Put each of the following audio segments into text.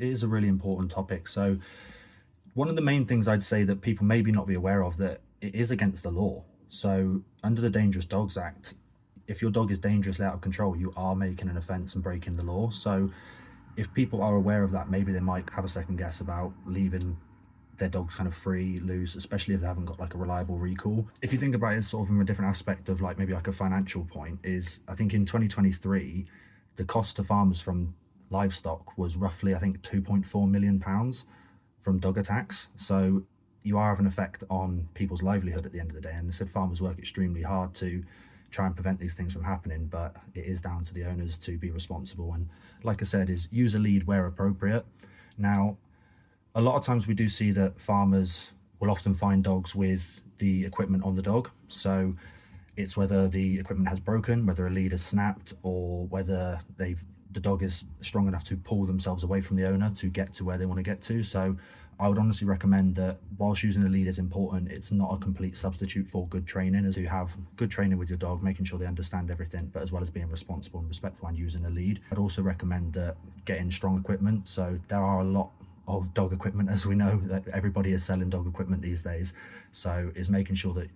It is a really important topic. So one of the main things I'd say that people maybe not be aware of, that it is against the law. So under the Dangerous Dogs Act, if your dog is dangerously out of control, you are making an offence and breaking the law. So if people are aware of that, maybe they might have a second guess about leaving their dogs kind of free, loose, especially if they haven't got like a reliable recall. If you think about it sort of from a different aspect of like maybe like a financial point, is I think in 2023, the cost to farmers from livestock was roughly, I think, £2.4 million from dog attacks. So you are having an effect on people's livelihood at the end of the day. And I said farmers work extremely hard to try and prevent these things from happening, but it is down to the owners to be responsible. And like I said, is use a lead where appropriate. Now, a lot of times we do see that farmers will often find dogs with the equipment on the dog. So it's whether the equipment has broken, whether a lead has snapped, or whether the dog is strong enough to pull themselves away from the owner to get to where they want to get to. So I would honestly recommend that whilst using a lead is important, it's not a complete substitute for good training, as you have good training with your dog, making sure they understand everything, but as well as being responsible and respectful and using a lead. I'd also recommend that getting strong equipment. So there are a lot of dog equipment, as we know, that everybody is selling dog equipment these days. So is making sure that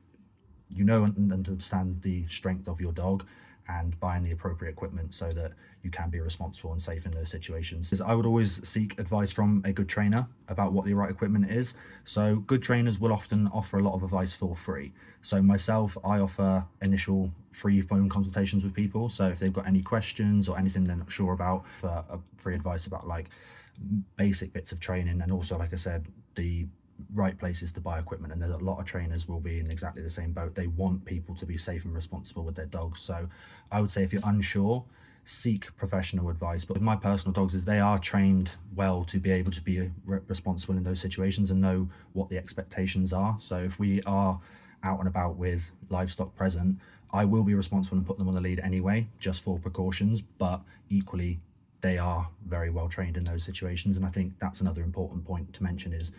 you know and understand the strength of your dog and buying the appropriate equipment so that you can be responsible and safe in those situations. Because I would always seek advice from a good trainer about what the right equipment is. So good trainers will often offer a lot of advice for free. So myself, I offer initial free phone consultations with people. So if they've got any questions or anything they're not sure about, for free advice about like basic bits of training, and also, like I said, the right places to buy equipment. And there's a lot of trainers will be in exactly the same boat. They want people to be safe and responsible with their dogs. So I would say if you're unsure, seek professional advice. But with my personal dogs, is they are trained well to be able to be responsible in those situations and know what the expectations are. So if we are out and about with livestock present, I will be responsible and put them on the lead anyway, just for precautions. But equally, they are very well trained in those situations. And I think that's another important point to mention, is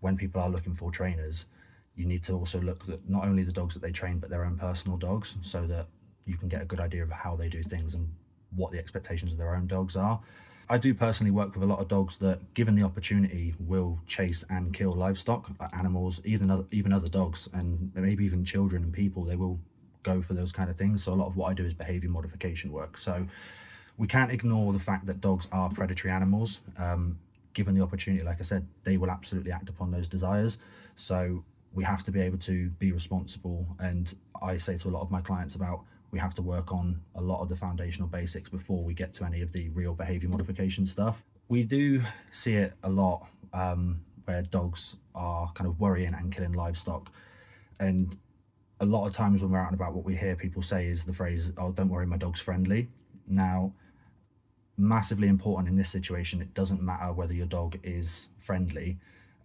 when people are looking for trainers, you need to also look at not only the dogs that they train, but their own personal dogs, so that you can get a good idea of how they do things and what the expectations of their own dogs are. I do personally work with a lot of dogs that, given the opportunity, will chase and kill livestock, like animals, even other dogs, and maybe even children and people. They will go for those kind of things. So a lot of what I do is behavior modification work. So we can't ignore the fact that dogs are predatory animals. Given the opportunity, like I said, they will absolutely act upon those desires. So we have to be able to be responsible. And I say to a lot of my clients about, we have to work on a lot of the foundational basics before we get to any of the real behavior modification stuff. We do see it a lot, where dogs are kind of worrying and killing livestock. And a lot of times when we're out and about, what we hear people say is the phrase, "Oh, don't worry, my dog's friendly." Now, massively important in this situation, it doesn't matter whether your dog is friendly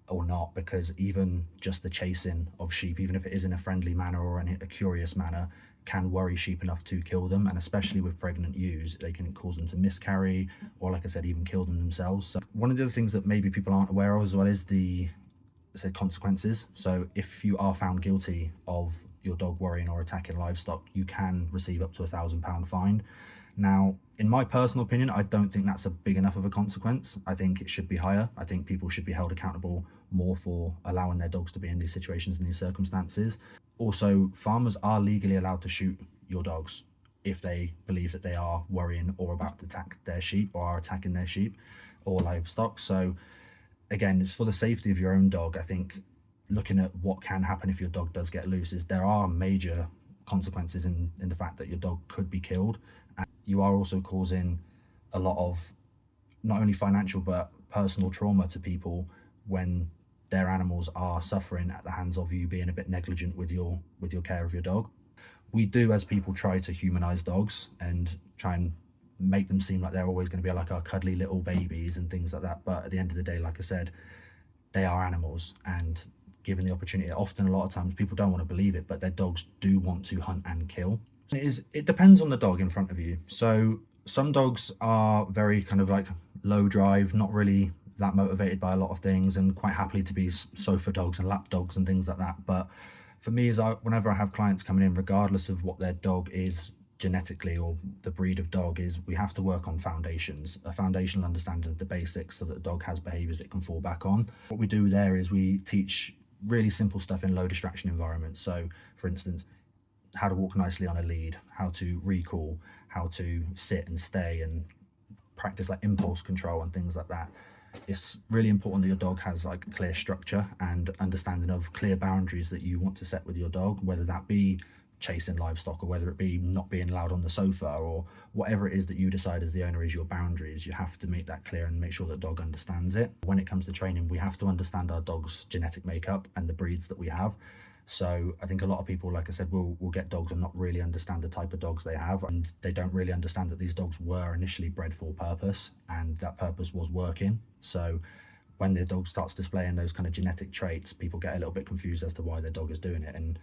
or not, because even just the chasing of sheep, even if it is in a friendly manner or in a curious manner, can worry sheep enough to kill them. And especially with pregnant ewes, they can cause them to miscarry, or like I said, even kill them themselves. So one of the other things that maybe people aren't aware of as well is the consequences. So if you are found guilty of your dog worrying or attacking livestock, you can receive up to £1,000 fine. Now, in my personal opinion, I don't think that's a big enough of a consequence. I think it should be higher. I think people should be held accountable more for allowing their dogs to be in these situations and these circumstances. Also, farmers are legally allowed to shoot your dogs if they believe that they are worrying or about to attack their sheep, or are attacking their sheep or livestock. So again, it's for the safety of your own dog. I think looking at what can happen if your dog does get loose, is there are major consequences in the fact that your dog could be killed. And you are also causing a lot of not only financial but personal trauma to people when their animals are suffering at the hands of you being a bit negligent with your care of your dog. We do, as people, try to humanize dogs and try and make them seem like they're always going to be like our cuddly little babies and things like that. But at the end of the day, like I said, they are animals, and given the opportunity, often a lot of times people don't want to believe it, but their dogs do want to hunt and kill. It depends on the dog in front of you. So some dogs are very kind of like low drive, not really that motivated by a lot of things, and quite happily to be sofa dogs and lap dogs and things like that. But for me, whenever I have clients coming in, regardless of what their dog is genetically, or the breed of dog, is we have to work on foundations, a foundational understanding of the basics, so that the dog has behaviors it can fall back on. What we do there is we teach really simple stuff in low distraction environments. So for instance, how to walk nicely on a lead, how to recall, how to sit and stay, and practice like impulse control and things like that. It's really important that your dog has like clear structure and understanding of clear boundaries that you want to set with your dog, whether that be chasing livestock, or whether it be not being allowed on the sofa, or whatever it is that you decide as the owner is your boundaries. You have to make that clear and make sure that dog understands it. When it comes to training, we have to understand our dog's genetic makeup and the breeds that we have. So I think a lot of people, like I said, will get dogs and not really understand the type of dogs they have, and they don't really understand that these dogs were initially bred for purpose, and that purpose was working. So when their dog starts displaying those kind of genetic traits, people get a little bit confused as to why their dog is doing it, and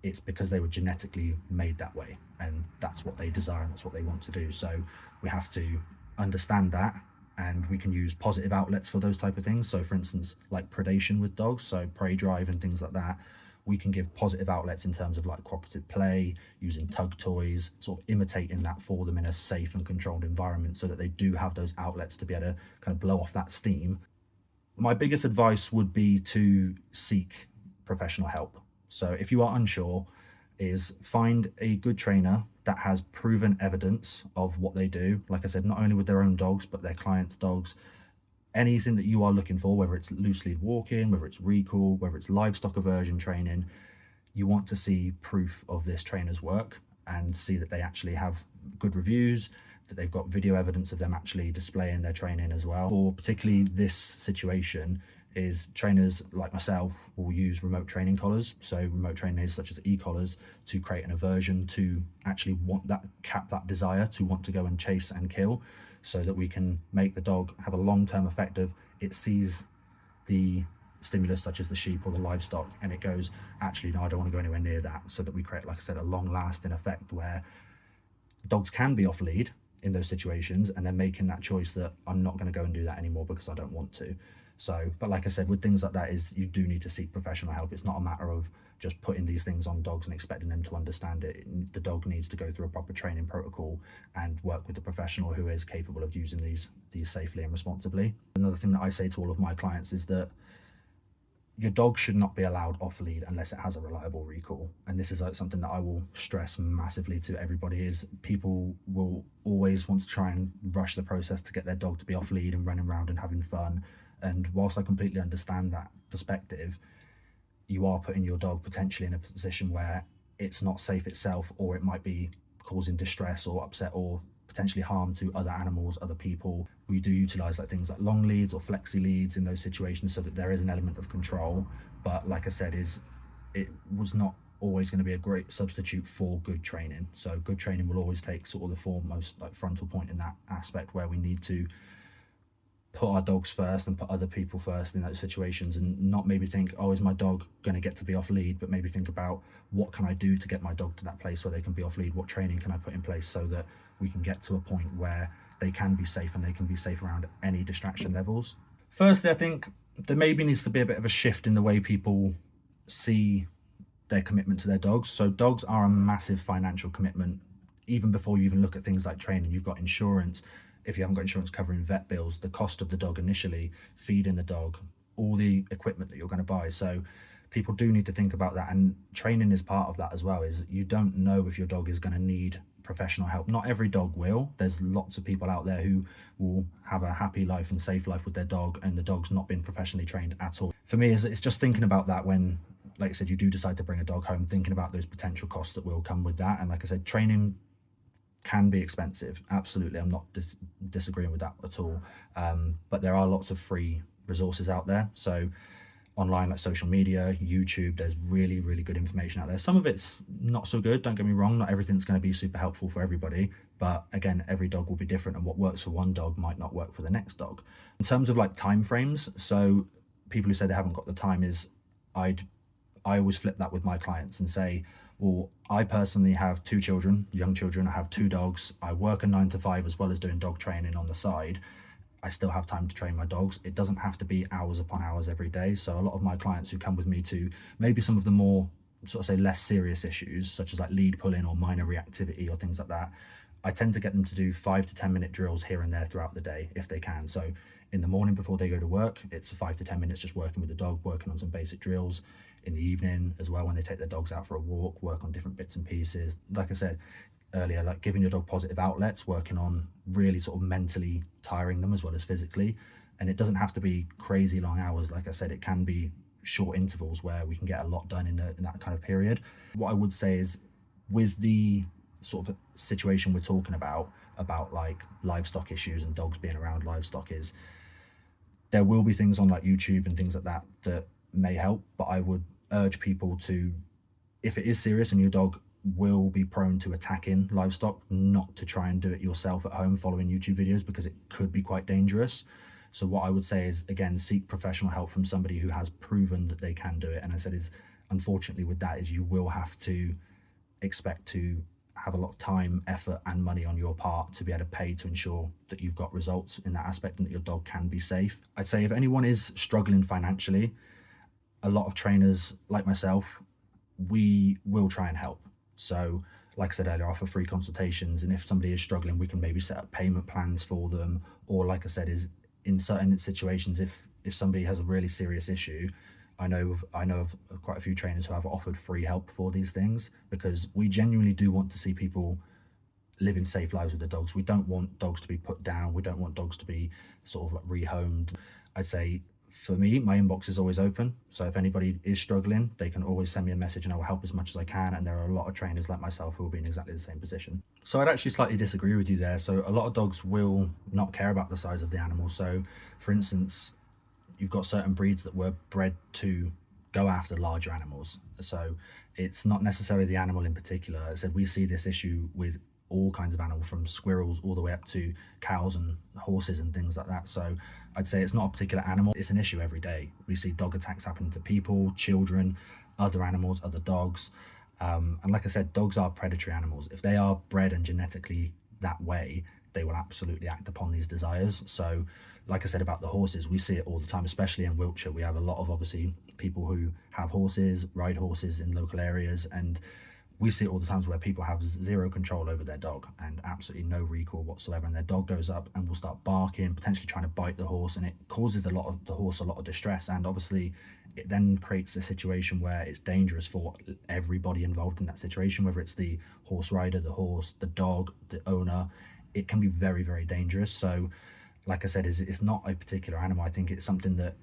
it's because they were genetically made that way, and that's what they desire and that's what they want to do. So we have to understand that, and we can use positive outlets for those type of things. So for instance, like predation with dogs, so prey drive and things like that, we can give positive outlets in terms of like cooperative play, using tug toys, sort of imitating that for them in a safe and controlled environment, so that they do have those outlets to be able to kind of blow off that steam. My biggest advice would be to seek professional help. So if you are unsure, is find a good trainer that has proven evidence of what they do. Like I said, not only with their own dogs, but their clients' dogs. Anything that you are looking for, whether it's loose lead walking, whether it's recall, whether it's livestock aversion training, you want to see proof of this trainer's work and see that they actually have good reviews, that they've got video evidence of them actually displaying their training as well. For particularly this situation, is trainers like myself will use remote training collars. So remote trainers such as e-collars, to create an aversion, to actually want that, cap that desire to want to go and chase and kill, so that we can make the dog have a long-term effect of, it sees the stimulus such as the sheep or the livestock and it goes, actually no, I don't want to go anywhere near that, so that we create, like I said, a long-lasting effect where dogs can be off lead in those situations, and then making that choice that I'm not going to go and do that anymore because I don't want to. So, but like I said, with things like that, is you do need to seek professional help. It's not a matter of just putting these things on dogs and expecting them to understand it. The dog needs to go through a proper training protocol and work with a professional who is capable of using these safely and responsibly. Another thing that I say to all of my clients is that your dog should not be allowed off lead unless it has a reliable recall. And this is like something that I will stress massively to everybody, is people will always want to try and rush the process to get their dog to be off lead and running around and having fun. And whilst I completely understand that perspective, you are putting your dog potentially in a position where it's not safe itself, or it might be causing distress or upset or potentially harm to other animals, other people. We do utilize like things like long leads or flexi leads in those situations, so that there is an element of control. But like I said, it was not always going to be a great substitute for good training. So good training will always take sort of the foremost like frontal point in that aspect, where we need to put our dogs first and put other people first in those situations, and not maybe think, oh, is my dog going to get to be off lead, but maybe think about, what can I do to get my dog to that place where they can be off lead? What training can I put in place so that we can get to a point where they can be safe, and they can be safe around any distraction levels? Firstly, I think there maybe needs to be a bit of a shift in the way people see their commitment to their dogs. So dogs are a massive financial commitment. Even before you even look at things like training, you've got insurance. If you haven't got insurance covering vet bills, the cost of the dog initially, feeding the dog, all the equipment that you're going to buy. So people do need to think about that, and training is part of that as well. Is you don't know if your dog is going to need professional help. Not every dog will. There's lots of people out there who will have a happy life and safe life with their dog, and the dog's not been professionally trained at all. For me, it's just thinking about that when, like I said, you do decide to bring a dog home, thinking about those potential costs that will come with that. And like I said, training can be expensive, absolutely. I'm not disagreeing with that at all, but there are lots of free resources out there. So online, like social media, YouTube, there's really good information out there. Some of it's not so good, don't get me wrong, not everything's going to be super helpful for everybody, but again, every dog will be different, and what works for one dog might not work for the next dog. In terms of like time frames, so people who say they haven't got the time, is I always flip that with my clients and say, well, I personally have 2 children, young children. I have 2 dogs. I work a 9 to 5 as well as doing dog training on the side. I still have time to train my dogs. It doesn't have to be hours upon hours every day. So a lot of my clients who come with me to maybe some of the more sort of say less serious issues, such as like lead pulling or minor reactivity or things like that, I tend to get them to do 5 to 10 minute drills here and there throughout the day if they can. So in the morning before they go to work, it's 5 to 10 minutes just working with the dog, working on some basic drills. In the evening as well, when they take their dogs out for a walk, work on different bits and pieces. Like I said earlier, like giving your dog positive outlets, working on really sort of mentally tiring them as well as physically. And it doesn't have to be crazy long hours. Like I said, it can be short intervals where we can get a lot done in that kind of period. What I would say is, with the sort of situation we're talking about like livestock issues and dogs being around livestock, is there will be things on like YouTube and things like that that may help, but I would urge people to, if it is serious and your dog will be prone to attacking livestock, not to try and do it yourself at home following YouTube videos, because it could be quite dangerous. So what I would say is, again, seek professional help from somebody who has proven that they can do it. And I said, is unfortunately with that is you will have to expect to have a lot of time, effort and money on your part to be able to pay to ensure that you've got results in that aspect and that your dog can be safe. I'd say if anyone is struggling financially, a lot of trainers like myself, we will try and help. So like I said earlier, I offer free consultations, and if somebody is struggling, we can maybe set up payment plans for them. Or like I said, is in certain situations, if somebody has a really serious issue, I know of quite a few trainers who have offered free help for these things, because we genuinely do want to see people living safe lives with their dogs. We don't want dogs to be put down. We don't want dogs to be sort of like rehomed. I'd say for me, my inbox is always open. So if anybody is struggling, they can always send me a message and I will help as much as I can. And there are a lot of trainers like myself who will be in exactly the same position. So I'd actually slightly disagree with you there. So a lot of dogs will not care about the size of the animal. So for instance, you've got certain breeds that were bred to go after larger animals. So it's not necessarily the animal in particular. I said we see this issue with all kinds of animals, from squirrels all the way up to cows and horses and things like that. So I'd say it's not a particular animal, it's an issue every day. We see dog attacks happening to people, children, other animals, other dogs. And like I said, dogs are predatory animals. If they are bred and genetically that way, they will absolutely act upon these desires. So like I said about the horses, we see it all the time, especially in Wiltshire. We have a lot of obviously people who have horses, ride horses in local areas, and we see it all the times where people have zero control over their dog and absolutely no recall whatsoever, and their dog goes up and will start barking, potentially trying to bite the horse, and it causes the horse a lot of distress. And obviously it then creates a situation where it's dangerous for everybody involved in that situation, whether it's the horse rider, the horse, the dog, the owner. It can be very, very dangerous. So like I said, it's not a particular animal. I think it's something that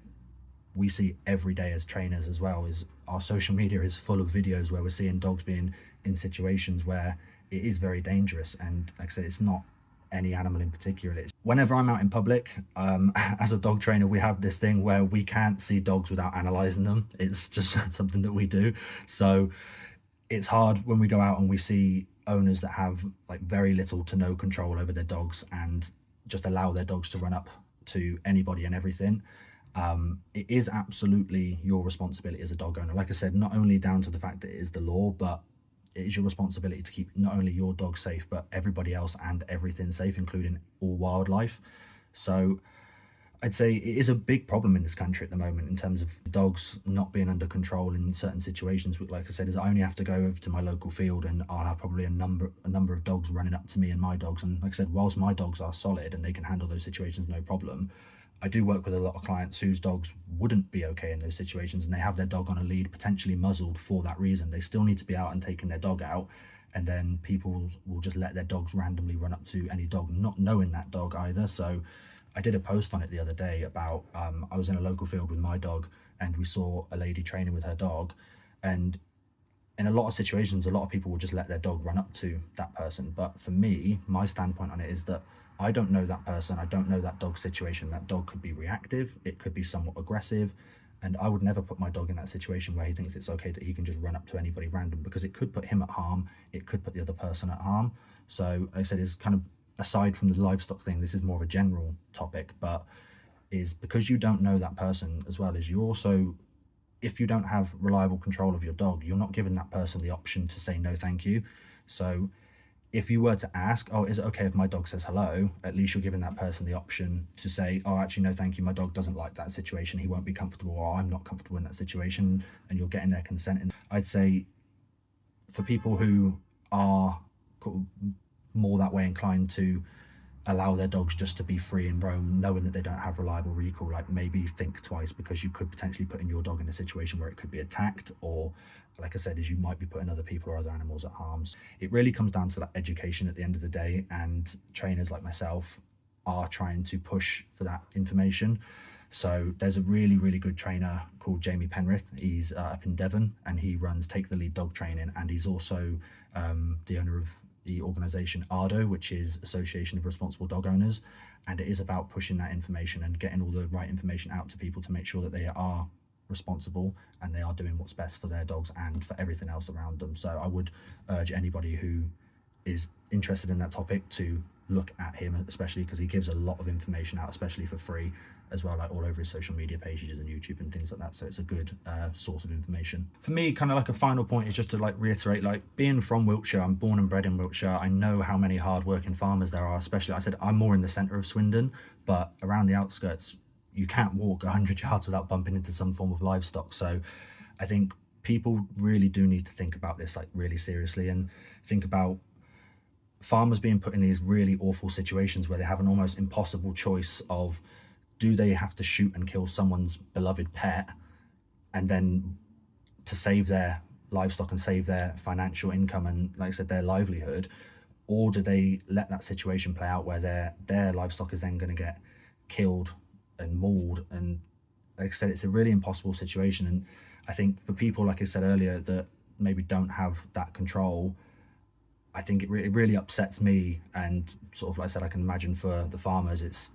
we see every day as trainers as well. Is our social media is full of videos where we're seeing dogs being in situations where it is very dangerous. And like I said, it's not any animal in particular. It's whenever I'm out in public, as a dog trainer, we have this thing where we can't see dogs without analyzing them. It's just something that we do. So it's hard when we go out and we see owners that have like very little to no control over their dogs and just allow their dogs to run up to anybody and everything. It is absolutely your responsibility as a dog owner. Like I said, not only down to the fact that it is the law, but it is your responsibility to keep not only your dog safe, but everybody else and everything safe, including all wildlife. So I'd say it is a big problem in this country at the moment in terms of dogs not being under control in certain situations. Like I said, is I only have to go over to my local field and I'll have probably a number of dogs running up to me and my dogs. And like I said, whilst my dogs are solid and they can handle those situations no problem, I do work with a lot of clients whose dogs wouldn't be okay in those situations, and they have their dog on a lead, potentially muzzled for that reason. They still need to be out and taking their dog out, and then people will just let their dogs randomly run up to any dog, not knowing that dog either. So I did a post on it the other day about I was in a local field with my dog and we saw a lady training with her dog, and in a lot of situations a lot of people will just let their dog run up to that person. But for me, my standpoint on it is that I don't know that person, I don't know that dog situation. That dog could be reactive, it could be somewhat aggressive, and I would never put my dog in that situation where he thinks it's okay that he can just run up to anybody random, because it could put him at harm, it could put the other person at harm. So like I said, it's kind of, aside from the livestock thing, this is more of a general topic, but is because you don't know that person, as well as you also, if you don't have reliable control of your dog, you're not giving that person the option to say no thank you. So if you were to ask, oh, is it okay if my dog says hello? At least you're giving that person the option to say, oh, actually, no, thank you. My dog doesn't like that situation. He won't be comfortable, or I'm not comfortable in that situation. And you're getting their consent. And I'd say for people who are more that way inclined to allow their dogs just to be free and roam, knowing that they don't have reliable recall, like maybe think twice, because you could potentially put in your dog in a situation where it could be attacked, or like I said, is you might be putting other people or other animals at harms. It really comes down to that education at the end of the day, and trainers like myself are trying to push for that information. So there's a really, really good trainer called Jamie Penrith. He's up in Devon, and he runs Take the Lead Dog Training, and he's also the owner of the organisation ARDO, which is Association of Responsible Dog Owners, and it is about pushing that information and getting all the right information out to people to make sure that they are responsible and they are doing what's best for their dogs and for everything else around them. So I would urge anybody who is interested in that topic to look at him, especially because he gives a lot of information out, especially for free as well, like all over his social media pages and YouTube and things like that. So it's a good source of information. For me, kind of like a final point is just to like reiterate, like being from Wiltshire, I'm born and bred in Wiltshire. I know how many hard-working farmers there are, especially, I said I'm more in the centre of Swindon, but around the outskirts, you can't walk 100 yards without bumping into some form of livestock. So I think people really do need to think about this like really seriously, and think about farmers being put in these really awful situations where they have an almost impossible choice of, do they have to shoot and kill someone's beloved pet and then to save their livestock and save their financial income and, like I said, their livelihood, or do they let that situation play out where their livestock is then going to get killed and mauled? And like I said, it's a really impossible situation. And I think for people, like I said earlier, that maybe don't have that control, I think it really upsets me, and sort of like I said, I can imagine for the farmers, it's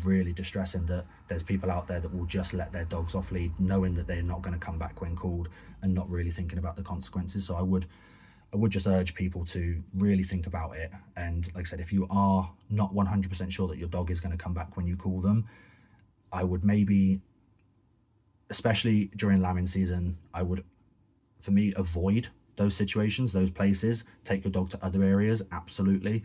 really distressing that there's people out there that will just let their dogs off lead, knowing that they're not going to come back when called, and not really thinking about the consequences. So I would just urge people to really think about it. And like I said, if you are not 100% sure that your dog is going to come back when you call them, I would maybe, especially during lambing season, I would, for me, avoid those situations, those places. Take your dog to other areas, absolutely.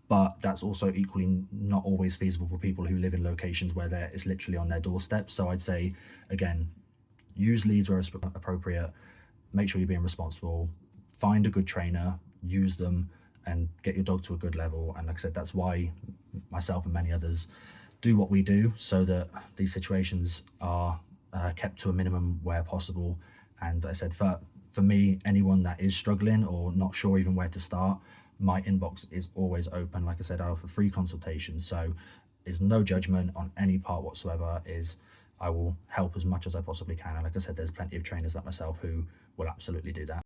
But that's also equally not always feasible for people who live in locations where it's literally on their doorstep. So I'd say, again, use leads where appropriate, make sure you're being responsible, find a good trainer, use them, and get your dog to a good level. And like I said, that's why myself and many others do what we do, so that these situations are kept to a minimum where possible. And like I said, for me, anyone that is struggling or not sure even where to start, my inbox is always open. Like I said, I offer free consultations, so there's no judgment on any part whatsoever. I will help as much as I possibly can. And like I said, there's plenty of trainers like myself who will absolutely do that.